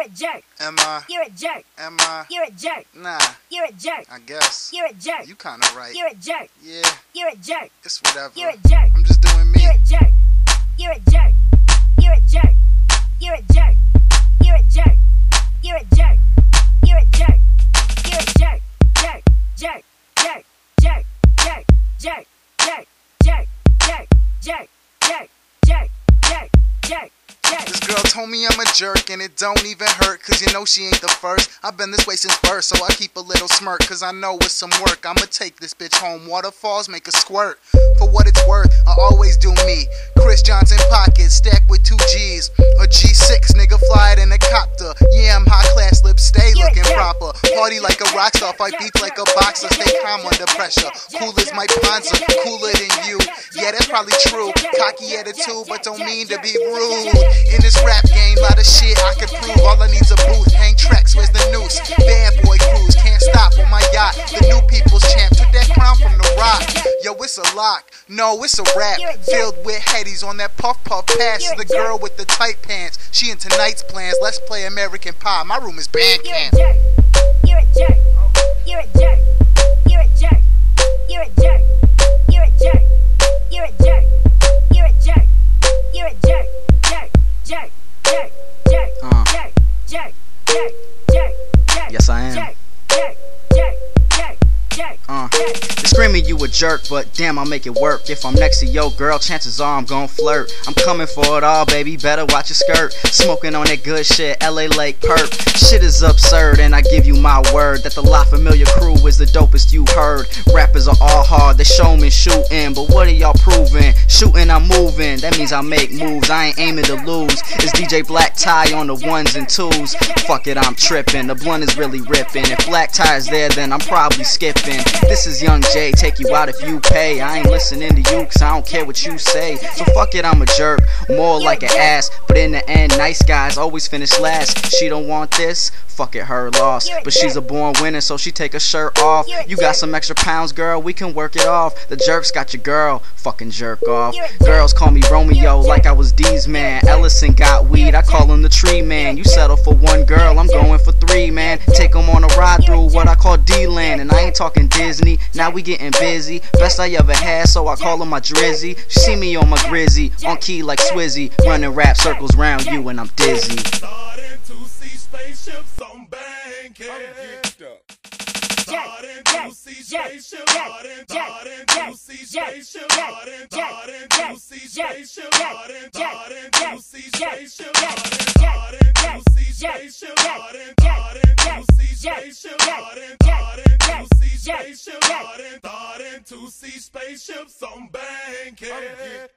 You're a jerk. Am I? You're a jerk. Am I? You're a jerk. Nah. You're a jerk. I guess. You're a jerk. You kinda right. You're a jerk. Yeah. You're a jerk. It's whatever. You're a jerk. I'm just doing me. You're a jerk. You're a jerk. You're a jerk. You're a jerk. You're a jerk. You're a jerk. You're a jerk. You're a jerk. Jerk. Jerk. Jerk. Jerk. Jerk. Jerk. Jerk. Jerk. Jerk. Jerk. Jerk. Jerk. Jerk. Jerk. This girl told me I'm a jerk and it don't even hurt, cause you know she ain't the first. I've been this way since birth, so I keep a little smirk, cause I know it's some work. I'ma take this bitch home, waterfalls make a squirt. For what it's worth, I always do me. Chris Johnson pockets, stacked with 2 G's. A G6, nigga fly it in a copter. Yeah, I'm high class, lips stay looking proper. Party like a rock star, fight beef like a boxer. Stay calm under pressure. Cool as Mike Ponza, cooler than you. Yeah, that's probably true. Cocky attitude, but don't mean to be rude. In this rap game, lot of shit I can prove. All I need's a booth, hang tracks, where's the noose? Bad boy cruise, can't stop on my yacht. The new people's champ, took that crown from the rock. Yo, it's a lock, no, it's a rap. Filled with headies on that puff puff pass. The girl with the tight pants, she in tonight's plans. Let's play American Pie, my room is band camp. You're a jerk. You're a jerk. You're a jerk. You're a jerk. You're a jerk. You're a jerk. You're a jerk. You're a jerk. Jerk. Jerk. Jerk. Jerk. Jerk. Jerk. Jerk. Jerk. Jerk. Yes, I am. Jerk. Jerk. Jerk. Jerk. Jerk. They're screaming you a jerk, but damn, I'll make it work. If I'm next to yo girl, chances are I'm gon' flirt. I'm coming for it all, baby, better watch your skirt. Smoking on that good shit, LA Lake perp. Shit is absurd, and I give you my word that the La Familia crew is the dopest you heard. Rappers are all hard, they show me shooting, but what are y'all proving? Shooting, I'm moving, that means I make moves, I ain't aiming to lose. It's DJ Black Tie on the 1s and 2s. Fuck it, I'm tripping, the blunt is really ripping. If Black Tie is there, then I'm probably skipping. This is Young J, take you out if you pay. I ain't listening to you, cause I don't care what you say. So fuck it, I'm a jerk, more like an ass. But in the end, nice guys always finish last. She don't want this, fuck it, her loss. But she's a born winner, so she take her shirt off. You got some extra pounds, girl, we can work it off. The jerk's got your girl, fucking jerk off. Girls call me Romeo like I was D's man. Ellison got weed, I call him the tree man. You settle for 1 girl, I'm going for 3, man. Take them on a ride through what I call D-Land. And I ain't talking Disney, now we getting busy. Best I ever had, so I call him my Drizzy. She see me on my Grizzy, on key like Swizzy. Running rap circles round you and I'm dizzy. Starting to see spaceships on Bankhead. Starting to see spaceships. Starting to see spaceships. Starting to see spaceships. Starting to see spaceships. Starting to see spaceships. Starting to see spaceships. Starting to see spaceships on Bankhead.